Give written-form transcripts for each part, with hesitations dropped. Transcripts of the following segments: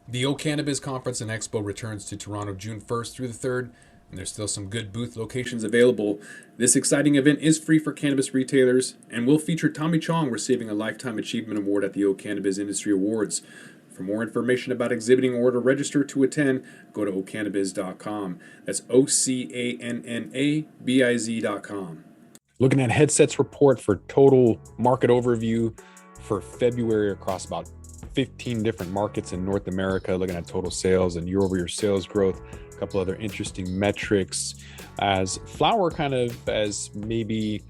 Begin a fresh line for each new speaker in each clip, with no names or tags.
The O Cannabis Conference and Expo returns to Toronto June 1st through the 3rd, and there's still some good booth locations available. This exciting event is free for cannabis retailers and will feature Tommy Chong receiving a Lifetime Achievement Award at the O Cannabis Industry Awards. For more information about exhibiting or to register to attend, go to ocannabis.com. That's OCANNABIZ.com. Looking at Headsets report for total market overview for February across about 15 different markets in North America, looking at total sales and year-over-year sales growth, a couple other interesting metrics as flower kind of as maybe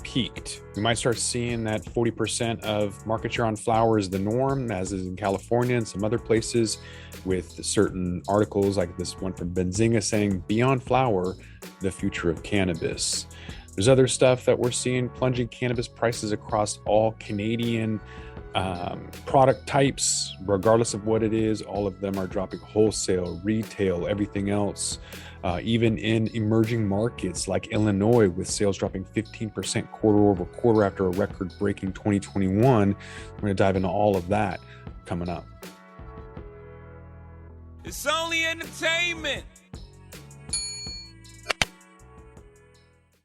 peaked. We might start seeing that 40% of market share on flower is the norm, as is in California and some other places, with certain articles like this one from Benzinga saying, "Beyond flower, the future of cannabis." There's other stuff that we're seeing, plunging cannabis prices across all Canadian product types, regardless of what it is. All of them are dropping: wholesale, retail, everything else. Even in emerging markets like Illinois, with sales dropping 15% quarter over quarter after a record-breaking 2021. We're going to dive into all of that coming up.
It's only entertainment.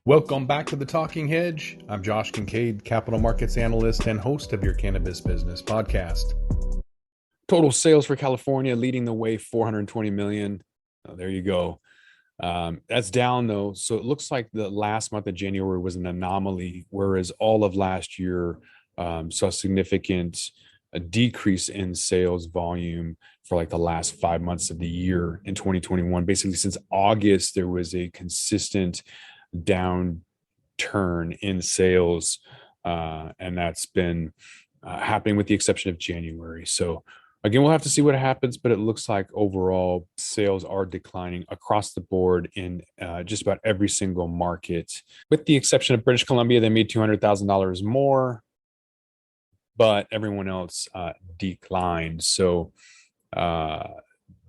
Welcome back to The Talking Hedge. I'm Josh Kincaid, capital markets analyst and host of your Cannabis Business Podcast. Total sales for California leading the way, 420 million. Oh, there you go. That's down though. So it looks like the last month of January was an anomaly, whereas all of last year saw significant decrease in sales volume for like the last 5 months of the year in 2021. Basically, since August, there was a consistent downturn in sales, and that's been happening with the exception of January. So again, we'll have to see what happens, but it looks like overall sales are declining across the board in just about every single market, with the exception of British Columbia. They made $200,000 more, but everyone else declined. So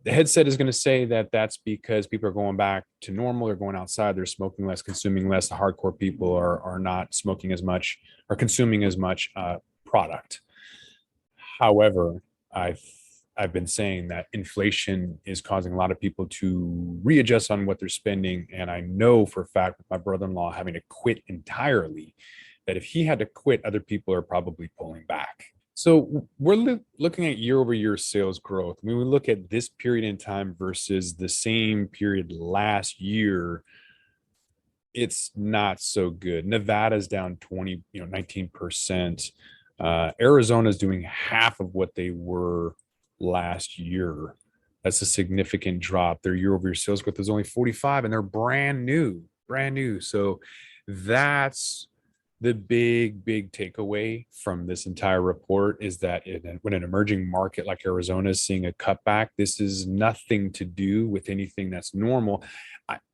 the headset is going to say that that's because people are going back to normal. They're going outside. They're smoking less, consuming less. The hardcore people are not smoking as much or consuming as much product. However, I've been saying that inflation is causing a lot of people to readjust on what they're spending. And I know for a fact, with my brother-in-law having to quit entirely, that if he had to quit, other people are probably pulling back. So we're looking at year-over-year sales growth. When we look at this period in time versus the same period last year, it's not so good. Nevada's down 19%. Arizona's doing half of what they were last year. That's a significant drop. Their year-over-year sales growth is only 45, and they're brand new. So that's the big takeaway from this entire report, is that when an emerging market like Arizona is seeing a cutback, this is nothing to do with anything that's normal.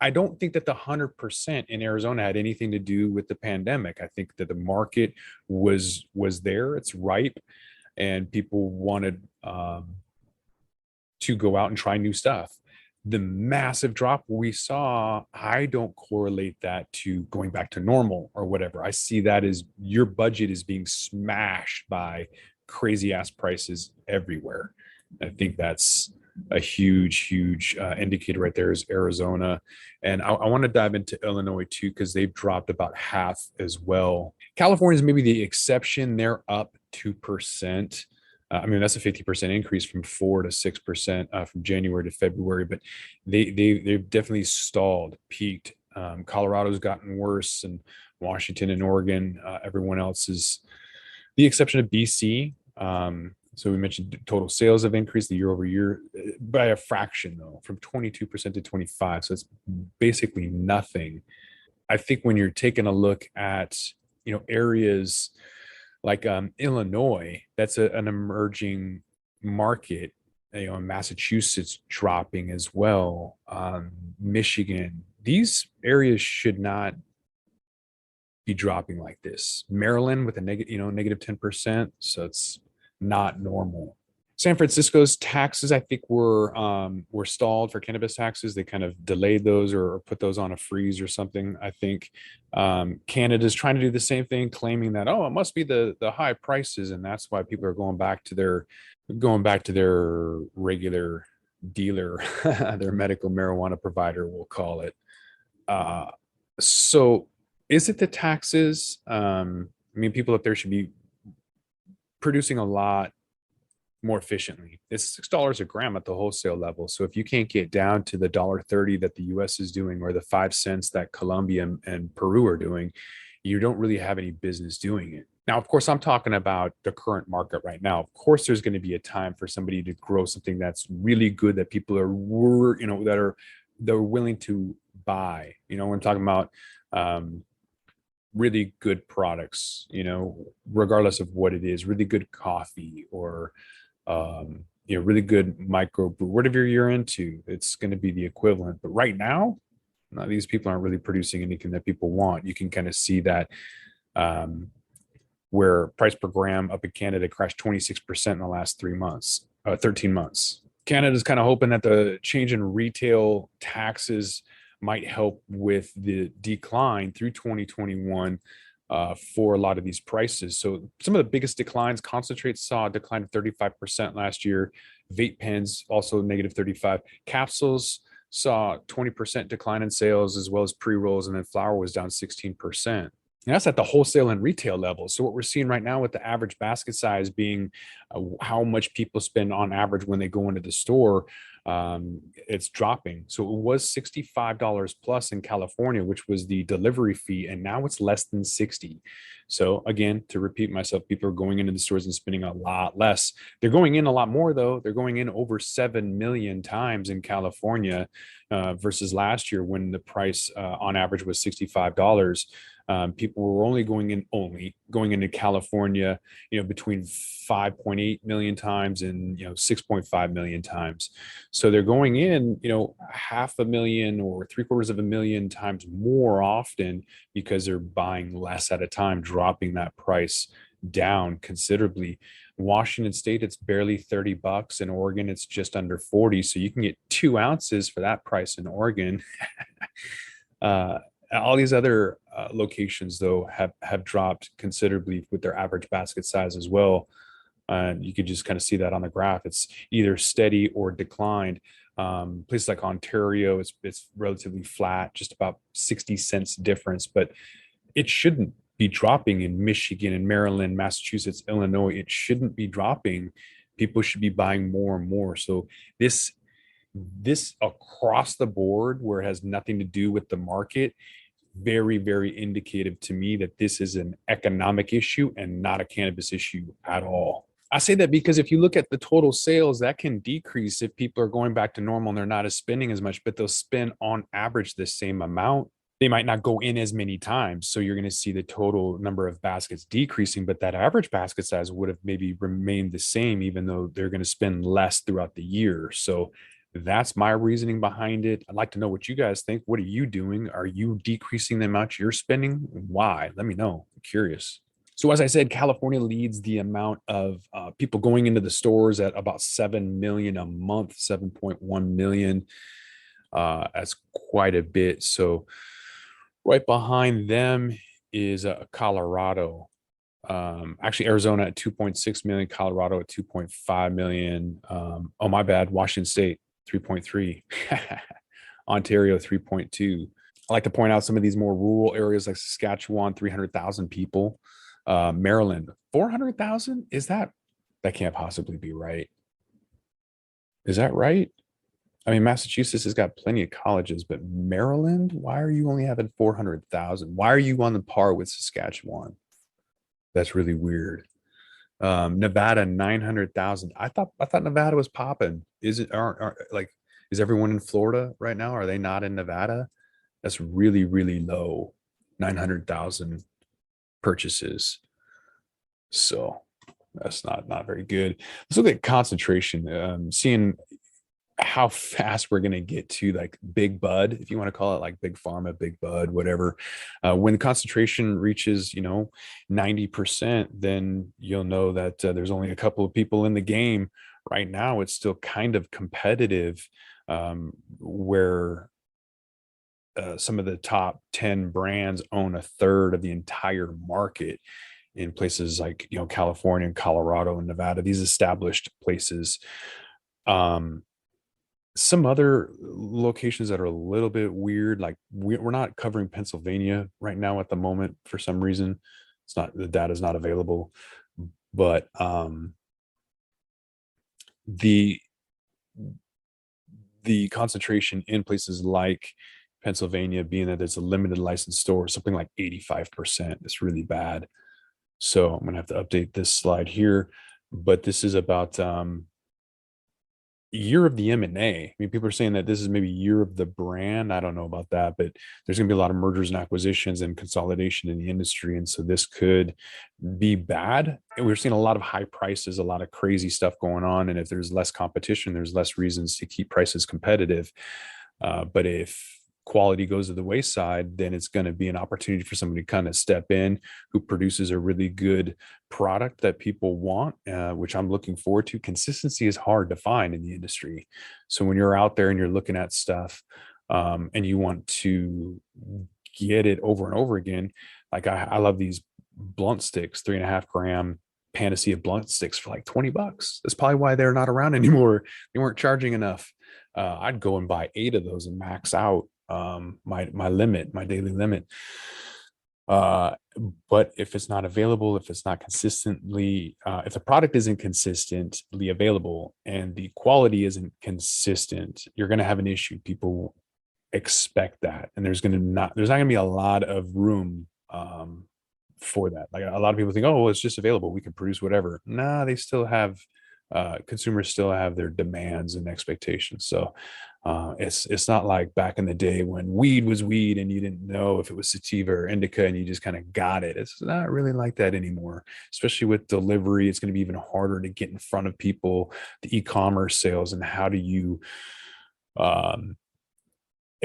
I don't think that the 100% in Arizona had anything to do with the pandemic. I think that the market was there, it's ripe, and people wanted to go out and try new stuff. The massive drop we saw, I don't correlate that to going back to normal or whatever. I see that as your budget is being smashed by crazy ass prices everywhere. I think that's a huge indicator right there is Arizona. And I want to dive into Illinois too, because they've dropped about half as well. California is maybe the exception. They're up 2%. I mean, that's a 50% increase from 4 to 6% from January to February, but they've definitely stalled, peaked. Colorado's gotten worse, and Washington and Oregon. Everyone else is the exception of BC. So we mentioned total sales have increased the year over year by a fraction, though, from 22% to 25%. So it's basically nothing. I think when you're taking a look at areas like Illinois, that's an emerging market. Massachusetts dropping as well. Michigan, these areas should not be dropping like this. Maryland with a negative 10%, so it's not normal. San Francisco's taxes, I think, were stalled for cannabis taxes. They kind of delayed those or put those on a freeze or something. I think Canada's trying to do the same thing, claiming that, oh, it must be the high prices, and that's why people are going back to their regular dealer, their medical marijuana provider, we'll call it. Uh, so is it the taxes? I mean, people up there should be producing a lot more efficiently. It's $6 a gram at the wholesale level. So if you can't get down to the $1.30 that the US is doing, or the 5 cents that Colombia and Peru are doing, you don't really have any business doing it. Now, of course, I'm talking about the current market right now. Of course, there's going to be a time for somebody to grow something that's really good that people are, they're willing to buy. I'm talking about really good products, regardless of what it is, really good coffee or really good microbrew, whatever you're into, it's going to be the equivalent. But right now, these people aren't really producing anything that people want. You can kind of see that where price per gram up in Canada crashed 26% in the last 13 months. Canada's kind of hoping that the change in retail taxes might help with the decline through 2021 for a lot of these prices. So some of the biggest declines, concentrates saw a decline of 35% last year. Vape pens also negative 35. Capsules saw 20% decline in sales, as well as pre-rolls, and then flower was down 16%. And that's at the wholesale and retail level. So what we're seeing right now with the average basket size being how much people spend on average when they go into the store, it's dropping. So it was $65 plus in California, which was the delivery fee, and now it's less than 60. So again, to repeat myself, people are going into the stores and spending a lot less. They're going in a lot more though. They're going in over 7 million times in California versus last year when the price on average was $65. People were only going into California, between 5.8 million times and 6.5 million times. So they're going in, 500,000 or 750,000 times more often because they're buying less at a time, dropping that price down considerably. Washington State, it's barely $30. In Oregon, it's just under 40. So you can get 2 ounces for that price in Oregon. All these other locations, though, have dropped considerably with their average basket size as well. You could just kind of see that on the graph. It's either steady or declined. Places like Ontario, it's relatively flat, just about 60 cents difference, but it shouldn't be dropping in Michigan and Maryland, Massachusetts, Illinois. It shouldn't be dropping. People should be buying more and more. So this across the board, where it has nothing to do with the market, very, very indicative to me that this is an economic issue and not a cannabis issue at all. I say that because if you look at the total sales, that can decrease if people are going back to normal and they're not as spending as much, but they'll spend on average the same amount. They might not go in as many times. So you're going to see the total number of baskets decreasing, but that average basket size would have maybe remained the same, even though they're going to spend less throughout the year. So that's my reasoning behind it. I'd like to know what you guys think. What are you doing? Are you decreasing the amount you're spending? Why? Let me know. I'm curious. So as I said, California leads the amount of people going into the stores at about 7 million a month, 7.1 million. That's quite a bit. So right behind them is Colorado. Actually, Arizona at 2.6 million, Colorado at 2.5 million. Oh, my bad. Washington State, 3.3. Ontario, 3.2. I like to point out some of these more rural areas like Saskatchewan, 300,000 people. Maryland, 400,000. That can't possibly be right? Is that right? I mean, Massachusetts has got plenty of colleges, but Maryland, why are you only having 400,000? Why are you on the par with Saskatchewan? That's really weird. Nevada, 900,000. I thought Nevada was popping. Is it aren't like is everyone in Florida right now? Are they not in Nevada? That's really, really low. 900,000 purchases. So that's not very good. Let's look at concentration. Seeing how fast we're going to get to like big bud, if you want to call it, like big pharma, big bud, whatever. When concentration reaches 90%, then you'll know that there's only a couple of people in the game right now it's still kind of competitive, where some of the top 10 brands own a third of the entire market in places like, California and Colorado and Nevada, these established places. Um, some other locations that are a little bit weird, like we're not covering Pennsylvania right now at the moment for some reason. It's not, the data is not available, but the the concentration in places like Pennsylvania, being that it's a limited license store, something like 85%. It's really bad. So I'm going to have to update this slide here, but this is about year of the M&A. I mean, people are saying that this is maybe year of the brand. I don't know about that, but there's going to be a lot of mergers and acquisitions and consolidation in the industry. And so this could be bad. And we're seeing a lot of high prices, a lot of crazy stuff going on. And if there's less competition, there's less reasons to keep prices competitive. But if quality goes to the wayside, then it's going to be an opportunity for somebody to kind of step in who produces a really good product that people want, which I'm looking forward to. Consistency is hard to find in the industry. So when you're out there and you're looking at stuff, and you want to get it over and over again, like I love these blunt sticks, 3.5 gram panacea blunt sticks for like $20. That's probably why they're not around anymore. They weren't charging enough. I'd go and buy 8 of those and max out my limit, my daily limit. But if it's not available, if it's not consistently, if the product isn't consistently available and the quality isn't consistent, you're going to have an issue. People expect that, and there's not going to be a lot of room for that. Like a lot of people think, oh, well, it's just available, we can produce whatever. Nah, they still have, consumers still have their demands and expectations. So it's not like back in the day when weed was weed and you didn't know if it was sativa or indica and you just kind of got it. It's not really like that anymore, especially with delivery. It's going to be even harder to get in front of people, the e-commerce sales, and how do you,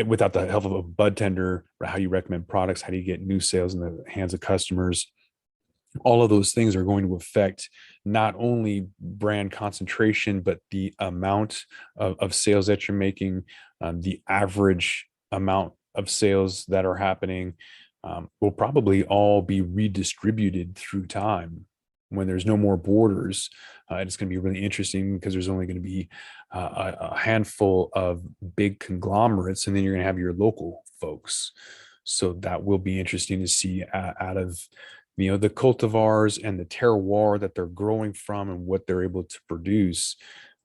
without the help of a bud tender, or how you recommend products, how do you get new sales in the hands of customers? All of those things are going to affect not only brand concentration, but the amount of sales that you're making, the average amount of sales that are happening, will probably all be redistributed through time when there's no more borders. It's going to be really interesting because there's only going to be a handful of big conglomerates, and then you're going to have your local folks. So that will be interesting to see out of the cultivars and the terroir that they're growing from and what they're able to produce.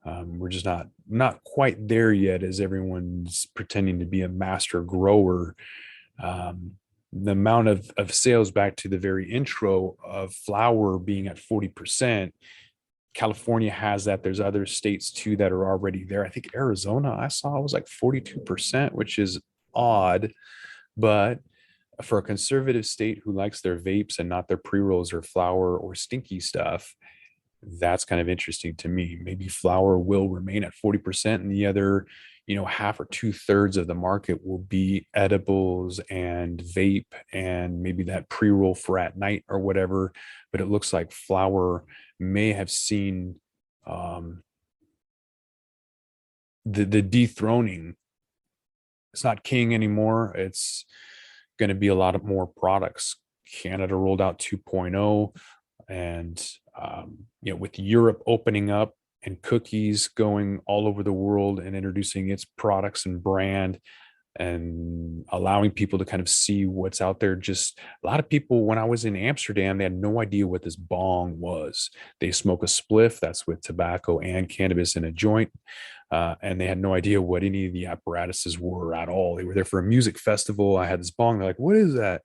We're just not quite there yet, as everyone's pretending to be a master grower. The amount of sales, back to the very intro, of flower being at 40%. California has that. There's other states too that are already there. I think Arizona, I saw, was like 42%, which is odd, but for a conservative state who likes their vapes and not their pre-rolls or flower or stinky stuff, that's kind of interesting to me. Maybe flower will remain at 40% and the other, half or 2/3 of the market will be edibles and vape and maybe that pre-roll for at night or whatever. But it looks like flower may have seen the dethroning. It's not king anymore. It's going to be a lot of more products. Canada rolled out 2.0, and with Europe opening up and cookies going all over the world and introducing its products and brand and allowing people to kind of see what's out there. Just a lot of people, when I was in Amsterdam, they had no idea what this bong was. They smoke a spliff that's with tobacco and cannabis in a joint. And they had no idea what any of the apparatuses were at all. They were there for a music festival. I had this bong. They're like, what is that?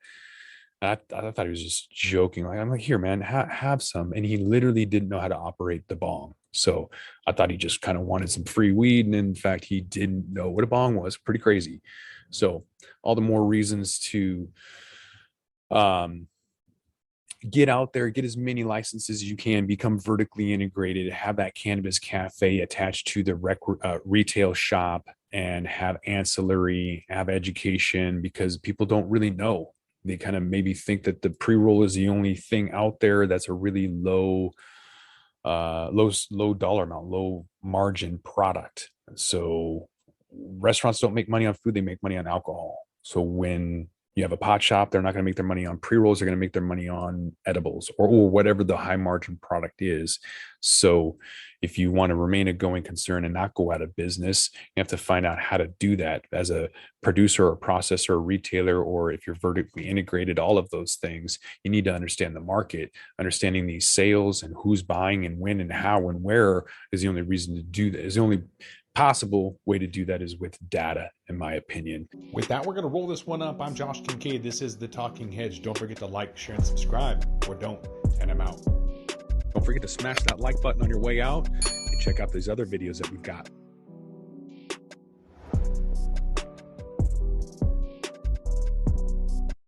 I thought he was just joking. Like, I'm like, here, man, have some. And he literally didn't know how to operate the bong. So I thought he just kind of wanted some free weed. And in fact, he didn't know what a bong was. Pretty crazy. So all the more reasons to get out there, get as many licenses as you can, become vertically integrated, have that cannabis cafe attached to the retail shop, and have ancillary, have education, because people don't really know. They kind of maybe think that the pre-roll is the only thing out there that's a really low low dollar amount, low margin product. So restaurants don't make money on food, they make money on alcohol. So when you have a pot shop, they're not going to make their money on pre-rolls, they're going to make their money on edibles or whatever the high margin product is. So if you want to remain a going concern and not go out of business, you have to find out how to do that as a producer or processor or retailer, or if you're vertically integrated, all of those things. You need to understand the market. Understanding these sales and who's buying and when and how and where is the only reason to do that. Is the only possible way to do that is with data, in my opinion.
With that, we're going to roll this one up. I'm Josh Kincaid. This is The Talking Hedge. Don't forget to like, share, and subscribe, or don't, and I'm out.
Don't forget to smash that like button on your way out and check out these other videos that we've got.